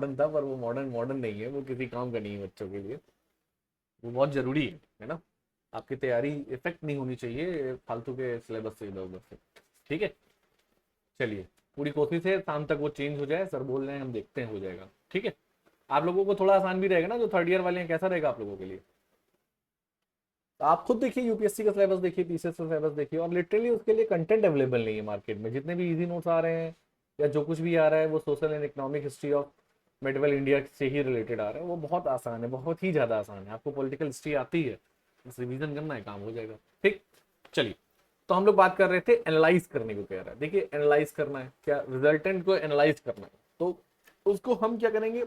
Modern था, पर वो मॉडर्न मॉडर्न नहीं है, वो किसी काम का नहीं है बच्चों के लिए। वो बहुत जरूरी है ना। आपकी तैयारी इफेक्ट नहीं होनी चाहिए फालतू के सिलेबस से इधर उधर से। ठीक है, चलिए, पूरी कोशिश है शाम तक वो चेंज हो जाए, सर बोल रहे हैं, हम देखते हैं हो जाएगा। ठीक है, आप लोगों को थोड़ा आसान भी रहेगा ना, जो थर्ड ईयर वाले हैं, कैसा रहेगा आप लोगों के लिए। तो आप खुद देखिए, यूपीएससी का सिलेबस देखिए, पीसीएस का सिलेबस देखिए, और लिटरली उसके लिए कंटेंट अवेलेबल नहीं है मार्केट में। जितने भी इजी नोट्स आ रहे हैं या जो कुछ भी आ रहा है, वो social and economic history of medieval India से ही रिलेटेड आ रहा है। वो बहुत आसान है, बहुत ही ज़्यादा आसान है। आपको पॉलिटिकल हिस्ट्री आती है, बस रिवीजन करना है, काम हो जाएगा। ठीक, चलिए। तो हम लोग बात कर रहे थे एनालाइज करने को कह रहा है। देखिए, एनालाइज करना है क्या, रिजल्टेंट को एनालाइज करना है। तो उसको हम क्या करेंगे,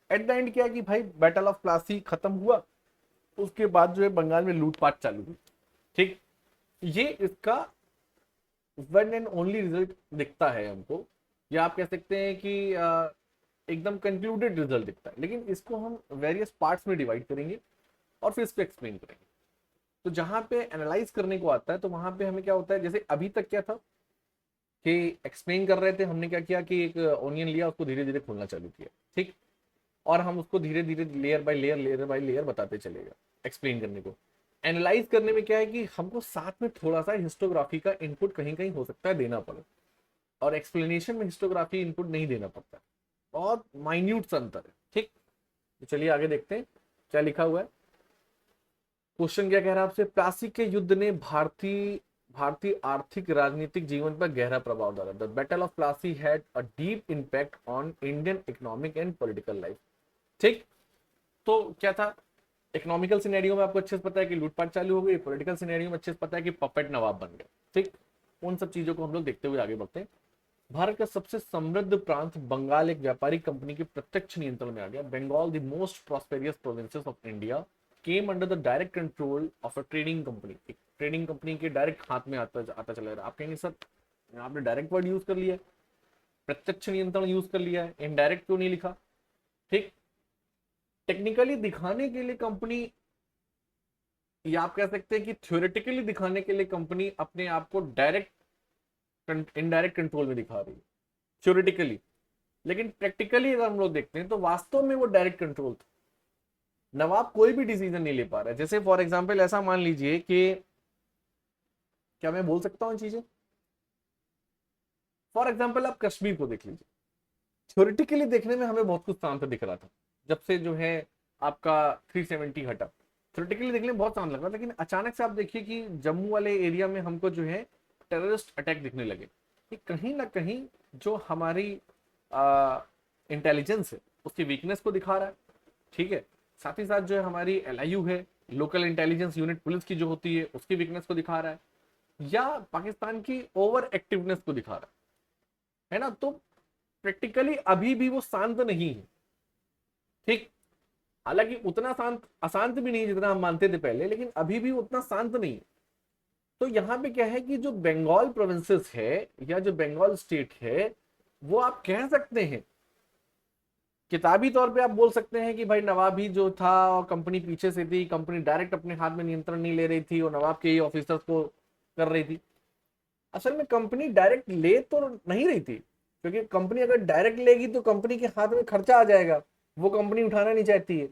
एट द एंड क्या है कि भाई बैटल ऑफ प्लासी खत्म हुआ, उसके बाद जो है बंगाल में लूटपाट चालू हुई। ठीक, ये इसका वन एंड ओनली रिजल्ट दिखता है हमको, या आप कह सकते हैं कि एकदम कंक्लूडेड रिजल्ट दिखता है। लेकिन इसको हम वेरियस पार्ट्स में डिवाइड करेंगे और फिर इसको एक्सप्लेन करेंगे। तो जहां पे एनालाइज करने को आता है, तो वहां पे हमें क्या होता है, जैसे अभी तक क्या था कि एक्सप्लेन कर रहे थे, हमने क्या किया कि एक ऑनियन लिया, उसको धीरे धीरे खोलना चालू किया। ठीक, और हम उसको धीरे धीरे लेयर बाय लेयर बताते चलेगा एक्सप्लेन करने को। एनालाइज करने में क्या है कि हमको साथ में थोड़ा सा हिस्टोग्राफी का इनपुट कहीं कहीं हो सकता है देना पड़े, और एक्सप्लेनेशन में हिस्टोग्राफी इनपुट नहीं देना पड़ता है। बहुत माइन्यूट सा अंतर है। ठीक, तो चलिए आगे देखते हैं क्या लिखा हुआ है। क्वेश्चन क्या कह रहा है आपसे, प्लासी के युद्ध ने भारतीय भारतीय आर्थिक राजनीतिक जीवन पर गहरा प्रभाव डाला। The battle of Plassey had a deep impact on Indian economic and political life. ठीक, तो क्या था, इकोनॉमिकल सिनेरियो में आपको अच्छे से पता है कि लूटपाट चालू हो गई, पॉलिटिकल सिनेरियो में अच्छे से पता है कि पपेट नवाब बन गए। ठीक, उन सब चीजों को हम लोग देखते हुए आगे बढ़ते हैं। भारत का सबसे समृद्ध प्रांत बंगाल एक व्यापारिक कंपनी के प्रत्यक्ष नियंत्रण में आ गया। Bengal the most prosperous provinces of India came under the direct control of a trading company. एक ट्रेडिंग कंपनी के डायरेक्ट हाथ में आता आता चला रहा। आप कहेंगे सर आपने डायरेक्ट वर्ड यूज कर लिया है, प्रत्यक्ष नियंत्रण यूज कर लिया है, इनडायरेक्ट क्यों नहीं लिखा। ठीक, टेक्निकली दिखाने के लिए कंपनी, या आप कह सकते हैं कि थ्योरेटिकली दिखाने के लिए कंपनी अपने आप को डायरेक्ट इनडायरेक्ट कंट्रोल में दिखा रही है थ्योरेटिकली। लेकिन प्रैक्टिकली अगर हम लोग देखते हैं तो वास्तव में वो डायरेक्ट कंट्रोल था। नवाब कोई भी डिसीजन नहीं ले पा रहा है। जैसे फॉर एग्जांपल ऐसा मान लीजिए कि, क्या मैं बोल सकता हूँ चीजें, फॉर एग्जांपल आप कश्मीर को देख लीजिए। थ्योरेटिकली देखने में हमें बहुत कुछ शांत दिख रहा था, जब से जो है आपका 370 हटा, थ्योरेटिकली देखने में बहुत शांत लग रहा था। लेकिन अचानक से आप देखिए कि जम्मू वाले एरिया में हमको जो है टेररिस्ट अटैक दिखने लगे। कि कहीं ना कहीं जो हमारी इंटेलिजेंस है उसकी वीकनेस को दिखा रहा है। ठीक है, साथ ही साथ जो है हमारी एलआईयू है, लोकल इंटेलिजेंस यूनिट पुलिस की जो होती है, उसकी वीकनेस को दिखा रहा है, या पाकिस्तान की ओवर एक्टिवनेस को दिखा रहा है ना। तो प्रैक्टिकली अभी भी वो शांत नहीं है। ठीक, हालांकि उतना शांत अशांत भी नहीं है जितना हम मानते थे पहले, लेकिन अभी भी उतना शांत नहीं है। तो यहाँ पे क्या है कि जो बंगाल प्रोविंसेस है या जो बंगाल स्टेट है, वो आप कह सकते हैं किताबी तौर पे आप बोल सकते हैं कि भाई नवाबी जो था और कंपनी पीछे से थी, कंपनी डायरेक्ट अपने हाथ में नियंत्रण नहीं ले रही थी और नवाब के ही ऑफिसर्स को कर रही थी। असल में कंपनी डायरेक्ट ले तो नहीं रही थी, क्योंकि कंपनी अगर डायरेक्ट लेगी तो कंपनी के हाथ में खर्चा आ जाएगा, वो कंपनी उठाना नहीं चाहती है।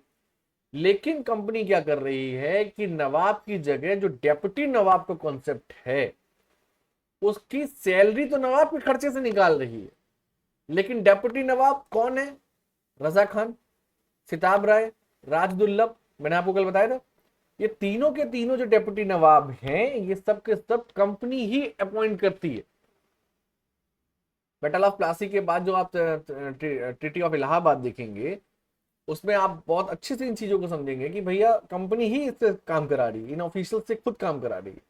लेकिन कंपनी क्या कर रही है कि नवाब की जगह जो डेप्यूटी नवाब का कॉन्सेप्ट है, उसकी सैलरी तो नवाब के खर्चे से निकाल रही है। लेकिन डेप्यूटी नवाब कौन है, रजा खान, सिताब राय, राजदुल्लभ, मैंने आपको कल बताया था। ये तीनों के तीनों जो डेप्यूटी नवाब हैं, ये सब के सब कंपनी ही अपॉइंट करती है। बैटल ऑफ प्लासी के बाद जो आप ट्रीटी ऑफ इलाहाबाद देखेंगे, उसमें आप बहुत अच्छे से इन चीजों को समझेंगे कि भैया कंपनी ही इससे काम करा रही है, इन ऑफिशियल से खुद काम करा रही है,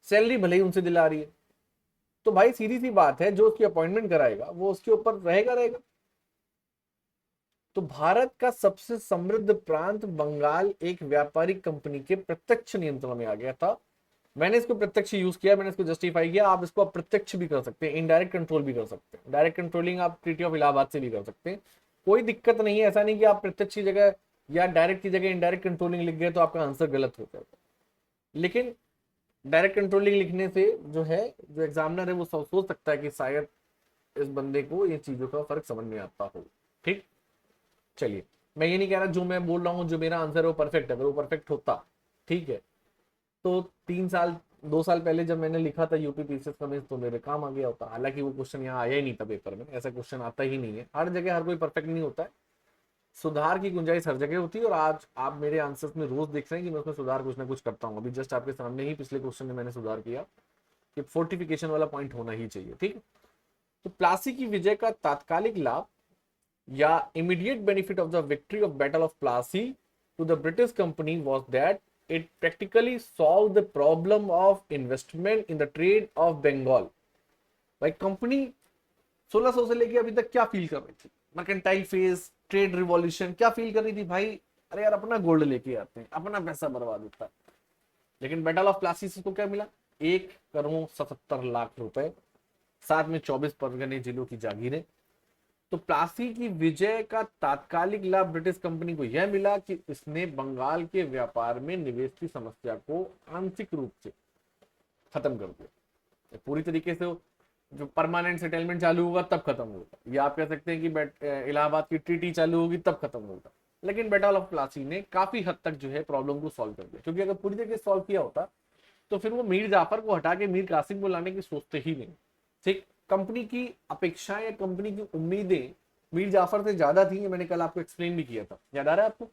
सैलरी भले ही उनसे दिला रही है। तो भाई सीधी सी बात है, जो उसकी अपॉइंटमेंट कराएगा वो उसके ऊपर रहेगा रहेगा। तो भारत का सबसे समृद्ध प्रांत बंगाल एक व्यापारिक कंपनी के प्रत्यक्ष नियंत्रण में आ गया था। मैंने इसको प्रत्यक्ष यूज किया, मैंने इसको जस्टिफाई किया। आप इसको अप्रत्यक्ष भी कर सकते हैं, इनडायरेक्ट कंट्रोल भी कर सकते हैं। डायरेक्ट कंट्रोलिंग आप ट्रीटी ऑफ इलाहाबाद से भी कर सकते हैं, कोई दिक्कत नहीं है। ऐसा नहीं कि आप प्रत्यक्ष की जगह या डायरेक्ट की जगह इनडायरेक्ट कंट्रोलिंग लिख गए तो आपका आंसर गलत हो जाएगा। लेकिन डायरेक्ट कंट्रोलिंग लिखने से जो है, जो एग्जामिनर है वो सोच सकता है कि शायद इस बंदे को ये चीजों का फर्क समझ में आता हो। ठीक, चलिए, मैं ये नहीं कह रहा जो मैं बोल रहा हूँ जो मेरा आंसर है वो परफेक्ट है, अगर वो परफेक्ट होता ठीक है तो 3 साल 2 साल पहले जब मैंने लिखा था यूपी पीसीएस का मेंस तो मेरे काम आ गया होता। हालांकि वो क्वेश्चन यहाँ आया ही नहीं था पेपर में, ऐसा क्वेश्चन आता ही नहीं है, हर जगह हर कोई परफेक्ट नहीं होता है, सुधार की गुंजाइश हर जगह होती है। और आज आप मेरे आंसर्स में रोज देख रहे हैं कि मैं उसमें सुधार कुछ ना कुछ करता हूँ। अभी जस्ट आपके सामने ही पिछले क्वेश्चन में मैंने सुधार किया कि फोर्टिफिकेशन वाला पॉइंट होना ही चाहिए, ठीक है। तो प्लासी की विजय का तात्कालिक लाभ या immediate benefit of the victory of Battle of Plassey to the British company was that it practically solved the problem of investment in the trade of Bengal. भाई कंपनी 1600 से लेके अभी तक क्या फील कर रही थी, मर्केंटाइल फेज, ट्रेड रिवॉल्यूशन, क्या फील कर रही थी भाई, अरे यार अपना गोल्ड लेके आते हैं, अपना पैसा बर्बाद होता है। लेकिन बैटल ऑफ प्लासी को क्या मिला, 1 करोड़ 77 लाख रुपए, साथ में 24 परगने जिलों की जागीरें। तो प्लासी की विजय का तात्कालिक लाभ ब्रिटिश कंपनी को यह मिला कि इसने बंगाल के व्यापार में निवेश की समस्या को आंशिक रूप से खत्म कर दिया। पूरी तरीके से जो परमानेंट सेटलमेंट चालू होगा तब खत्म होगा, या आप कह सकते हैं कि इलाहाबाद की ट्रीटी चालू होगी तब खत्म होगा। लेकिन बैटल ऑफ प्लासी ने काफी हद तक जो है प्रॉब्लम को सॉल्व कर दिया, क्योंकि अगर पूरी तरीके से सॉल्व किया होता तो फिर वो मीर जाफर को हटा के मीर कासिम को लाने की सोचते ही नहीं। ठीक, कंपनी की अपेक्षाएं या कंपनी की उम्मीदें मीर जाफर से ज्यादा थी, ये मैंने कल आपको एक्सप्लेन भी किया था, याद आ रहा है आपको,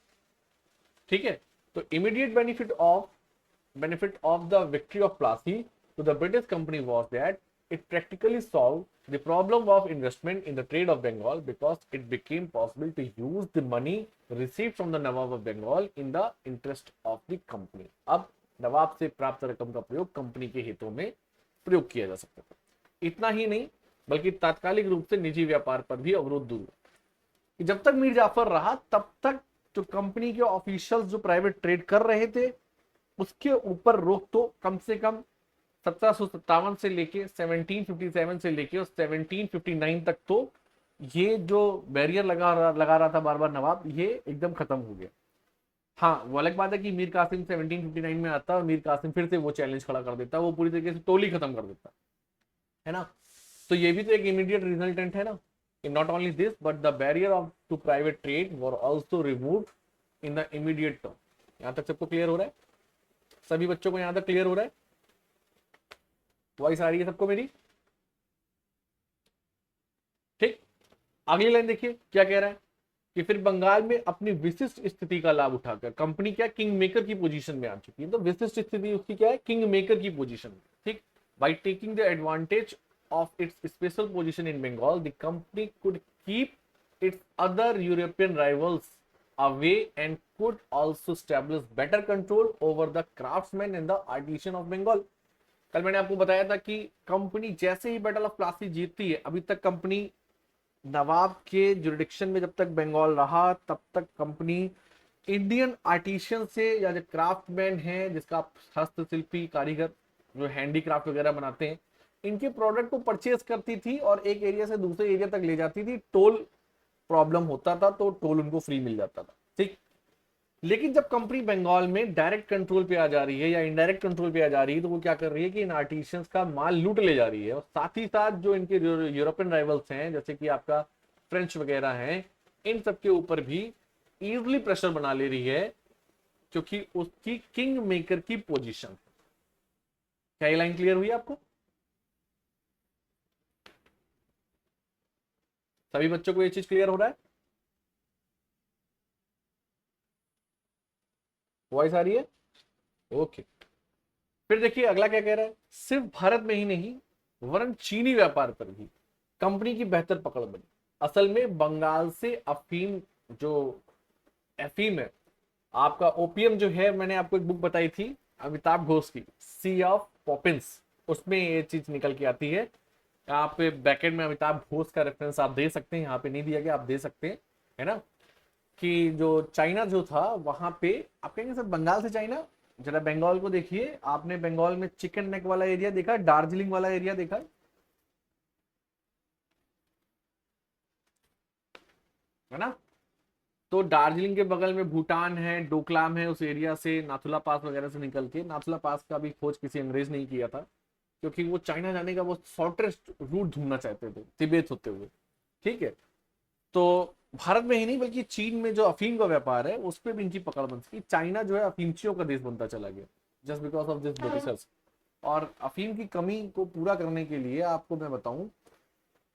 ठीक है। तो immediate benefit of the victory of Plassey to the British company was that it practically solved the problem of investment in the trade of Bengal because it became possible to use the money received from the Nawab of Bengal in the interest of the company. अब नवाब से प्राप्त रकम का प्रयोग company के हितों में प्रयोग किया जा सकता था। इतना ही नहीं बल्कि तात्कालिक रूप से निजी व्यापार पर भी अवरोध दूर हुआ कि जब तक मीर जाफर रहा तब तक जो कंपनी के ऑफिशियल्स जो प्राइवेट ट्रेड कर रहे थे उसके ऊपर रोक तो कम से कम 1757 से लेके 1757 से लेके और 1759 तक तो ये जो बैरियर लगा रहा था बार बार नवाब, ये एकदम खत्म हो गया। हाँ, वो अलग बात है कि मीर कासिम 1759 में आता और मीर कासिम फिर से वो चैलेंज खड़ा कर देता, वो पूरी तरीके से टोली खत्म कर देता है ना। तो ये भी तो एक इमीडिएट रिजल्टेंट है ना। Not only this but the barrier of to private trade were also removed in the immediate term. यहां तक सबको क्लियर हो रहा है, सभी बच्चों को यहां तक क्लियर हो रहा है, वॉइस आ रही है सबको मेरी, ठीक। अगली लाइन देखिए क्या कह रहा है कि फिर बंगाल में अपनी विशिष्ट स्थिति का लाभ उठाकर कंपनी क्या किंग मेकर की पोजीशन में आ चुकी है। तो विशिष्ट स्थिति उसकी क्या है, किंग मेकर की पोजीशन में, ठीक। By taking the advantage of its special position in Bengal the company could keep its other European rivals away and could also establish better control over the craftsman and the artisan of Bengal. कल मैंने आपको बताया था कि company जैसे ही battle of Plassey जीतती है, अभी तक कंपनी नवाब के जुरिडिक्शन में जब तक बंगाल रहा तब तक कंपनी इंडियन आर्टिशियन से या जो क्राफ्टमैन है, जिसका हस्तशिल्पी कारीगर जो हैंडीक्राफ्ट वगैरह बनाते हैं, इनके प्रोडक्ट को परचेज करती थी और एक एरिया से दूसरे एरिया तक ले जाती थी। टोल प्रॉब्लम होता था तो टोल उनको फ्री मिल जाता था, ठीक। लेकिन जब कंपनी बंगाल में डायरेक्ट कंट्रोल पे आ जा रही है या इनडायरेक्ट कंट्रोल पे आ जा रही है तो वो क्या कर रही है कि इन आर्टिशियंस का माल लूट ले जा रही है, और साथ ही साथ जो इनके यूरोपियन राइवल्स हैं जैसे कि आपका फ्रेंच वगैरह हैं, इन सब के ऊपर भी इजीली प्रेशर बना ले रही है क्योंकि उसकी किंग मेकर की पोजीशन। क्या ये लाइन क्लियर हुई आपको, सभी बच्चों को ये चीज क्लियर हो रहा है, वॉइस आ रही है, ओके। फिर देखिए अगला क्या कह रहा है, सिर्फ भारत में ही नहीं वरन चीनी व्यापार पर भी कंपनी की बेहतर पकड़ बनी। असल में बंगाल से अफीम जो एफीम है, आपका ओपीएम जो है, मैंने आपको एक बुक बताई थी अमिताभ घोष की, सी ऑफ पॉपिंस, उसमें ये चीज निकल के आती है। आप ब्रैकेट में अमिताभ घोष का रेफरेंस आप दे सकते हैं, यहाँ पे नहीं दिया गया, आप दे सकते हैं, है ना। कि जो चाइना जो था वहां पे आप कहेंगे सर बंगाल से चाइना, जरा बंगाल को देखिए। आपने बंगाल में चिकन नेक वाला एरिया देखा, दार्जिलिंग वाला एरिया देखा, है ना। तो दार्जिलिंग के बगल में भूटान है, डोकलाम है, उस एरिया से नाथुला पास वगैरह से निकल के, नाथुला पास का भी खोज किसी अंग्रेज नहीं किया था क्योंकि वो चाइना जाने का वो शॉर्टेस्ट रूट ढूंढना चाहते थे तिब्बत होते हुए, ठीक है। तो भारत में ही नहीं बल्कि चीन में जो अफीम का व्यापार है उस पर भी इनकी पकड़ बन सकी। चाइना जो है अफीमचियों का देश बनता चला गया just because of this Britishers. और अफीम की कमी को पूरा करने के लिए आपको मैं बताऊं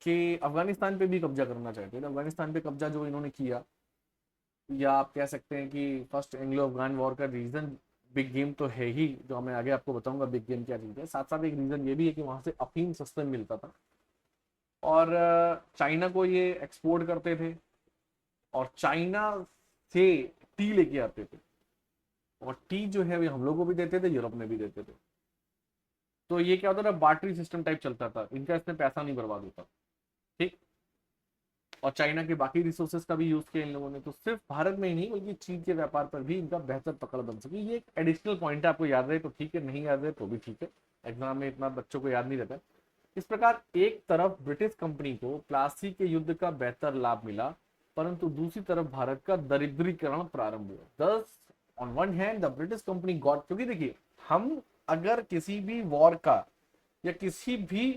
कि अफगानिस्तान पे भी कब्जा करना चाहते थे। अफगानिस्तान पे कब्जा जो इन्होंने किया, या आप कह सकते हैं कि फर्स्ट एंग्लो अफगान वॉर का रीजन बिग गेम तो है ही, जो मैं आगे आपको बताऊंगा बिग गेम क्या चीज है। साथ साथ एक रीजन ये भी है कि वहां से अफीम सस्ता मिलता था और चाइना को ये एक्सपोर्ट करते थे और चाइना से टी लेके आते थे और टी जो है हम लोग को भी देते थे, यूरोप में भी देते थे। तो ये क्या होता था, बार्टरी सिस्टम टाइप चलता था, इनका इसमें पैसा नहीं बर्बाद होता। ठीक। और चाइना के बाकी रिसोर्सेज का भी यूज किया इन लोगों ने। तो सिर्फ भारत में ही नहीं बल्कि चीन के व्यापार पर भी इनका बेहतर पकड़ बन सकी। ये एक एडिशनल पॉइंट है, आपको याद रहे तो ठीक है, नहीं याद रहे तो भी ठीक है, एग्जाम में इतना बच्चों को याद नहीं रहता। इस प्रकार एक तरफ ब्रिटिश कंपनी को प्लासी के युद्ध का बेहतर लाभ मिला, परंतु दूसरी तरफ भारत का दरिद्रीकरण प्रारंभ हुआ। दस on one hand the British company got, क्योंकि देखिए हम अगर किसी भी वॉर का या किसी भी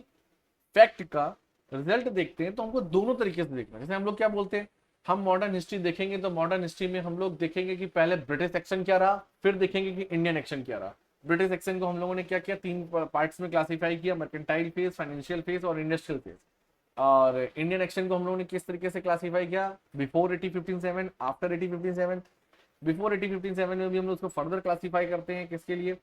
फैक्ट का रिजल्ट देखते हैं तो हमको दोनों तरीके से देखना है। जैसे हम लोग क्या बोलते हैं, हम मॉडर्न हिस्ट्री देखेंगे तो मॉडर्न हिस्ट्री में हम लोग देखेंगे कि पहले ब्रिटिश एक्शन क्या रहा, फिर देखेंगे कि इंडियन एक्शन क्या रहा। ब्रिटिश एक्शन को हम लोगों ने क्या किया, तीन पार्ट्स में क्लासिफाई किया, मर्केंटाइल फेज, फाइनेंशियल फेज और इंडस्ट्रियल फेज। और इंडियन एक्शन को हम लोगों ने किस तरीके से क्लासिफाई किया, बिफोर 1857, आफ्टर 1857। बिफोर 1857 में भी हम लोग उसको फर्दर क्लासिफाई करते हैं, किसके लिए,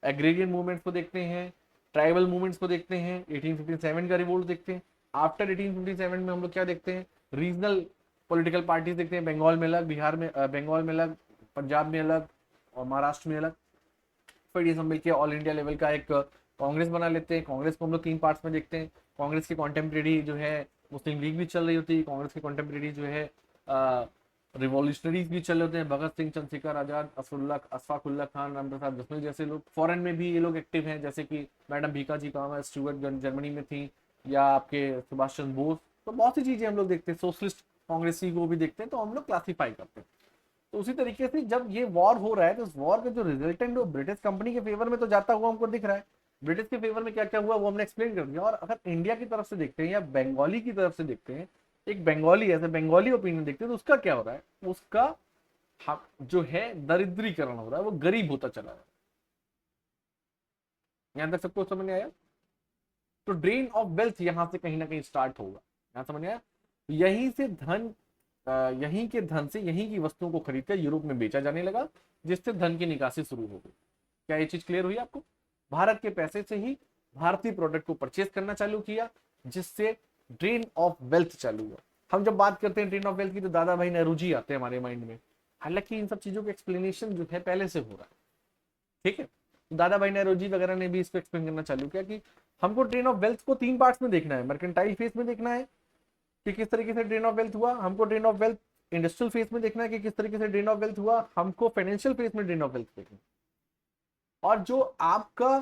एग्रेरियन मूवमेंट्स को देखते हैं, ट्राइबल मूवमेंट्स को देखते हैं, 1857 का रिवोल्ट देखते हैं। आफ्टर 1857 में हम लोग क्या देखते हैं, रीजनल पॉलिटिकल पार्टीज देखते हैं, बंगाल में अलग, बिहार में बंगाल में अलग, पंजाब में अलग और महाराष्ट्र में अलग। फिर ये सब मिलकर ऑल इंडिया लेवल का एक कांग्रेस बना लेते हैं। कांग्रेस को हम लोग तीन पार्ट्स में देखते हैं। कांग्रेस की कॉन्टेम्प्रेरी जो है मुस्लिम लीग भी चल रही होती है, कांग्रेस की कॉन्टेम्प्रेरी जो है रिवॉल्यूशनरीज भी चल रहे होते हैं, भगत सिंह, चंद्रशेखर आजाद, अशफाकुल्ला खान, राम प्रसाद बिस्मिल जैसे लोग। फॉरेन में भी ये लोग एक्टिव हैं, जैसे कि मैडम भीका जी कामा स्टूअर्ट जर्मनी में थी, या आपके सुभाष चंद्र बोस। तो बहुत सी चीजें हम लोग देखते हैं, सोशलिस्ट कांग्रेसी को भी देखते हैं, तो हम लोग क्लासीफाई करते हैं। तो उसी तरीके से जब ये वॉर हो रहा है तो उस वॉर का जो रिजल्टेंट वो ब्रिटिश कंपनी के फेवर में तो जाता हुआ हमको दिख रहा है। ब्रिटिश के फेवर में क्या क्या हुआ वो हमने एक्सप्लेन कर दिया। और अगर इंडिया की तरफ से देखते हैं या बंगाली की तरफ से देखते हैं, एक बंगाली ऐसे बंगाली ओपिनियन देखते हैं, तो उसका क्या हो रहा है, उसका जो है दरिद्रीकरण हो रहा है, वो गरीब होता चला है। यहां तक सबको समझ में आया। तो ड्रेन ऑफ वेल्थ यहां से कहीं ना कहीं स्टार्ट होगा, यहां समझ में आया। यहीं से धन यहीं के धन से यहीं की वस्तुओं को खरीदकर यूरोप में बेचा जाने लगा, जिससे धन की निकासी शुरू हो गई। क्या ये चीज क्लियर हुई आपको? भारत के पैसे से ही भारतीय प्रोडक्ट को परचेज करना चालू किया, जिससे ड्रेन ऑफ वेल्थ चालू हुआ। हम जब बात करते हैं ड्रेन ऑफ वेल्थ की तो दादा भाई नेहरू जी आते हैं हमारे माइंड में। हालांकि इन सब चीजों का एक्सप्लेनेशन जो है पहले से हो रहा है। ठीक है, दादा भाई नेहरू वगैरह ने भी इसको एक्सप्लेन करना चालू किया कि हमको ड्रेन ऑफ वेल्थ को तीन पार्ट्स में देखना है। मर्केंटाइल फेज में देखना है कि किस तरीके से ड्रेन ऑफ वेल्थ हुआ, हमको drain of wealth industrial phase में देखना है कि किस तरीके से ड्रेन ऑफ वेल्थ हुआ, हमको फाइनेंशियल फेज में ड्रेन ऑफ वेल्थ देखना है। और जो आपका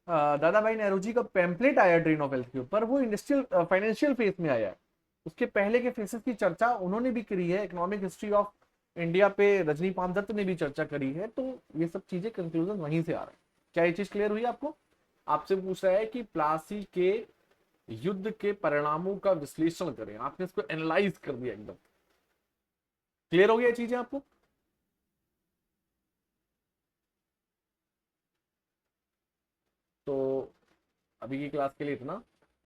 दादा भाई नेहरू जी का पैम्पलेट आया ड्रेन ऑफ वेल्थ के ऊपर, वो इंडस्ट्रियल फाइनेंशियल फेज में आया है। उसके पहले के फेसेस की चर्चा उन्होंने भी करी है, इकोनॉमिक हिस्ट्री ऑफ इंडिया पे रजनी पामदत्त ने भी चर्चा करी है। तो ये सब चीजें कंक्लूजन वहीं से आ रहा है। क्या ये चीज क्लियर हुई आपको? आपसे पूछ रहा है कि प्लासी के युद्ध के परिणामों का विश्लेषण करें, आपने इसको एनालाइज कर दिया एकदम। क्लियर हो गया चीजें आपको? तो अभी की क्लास के लिए इतना।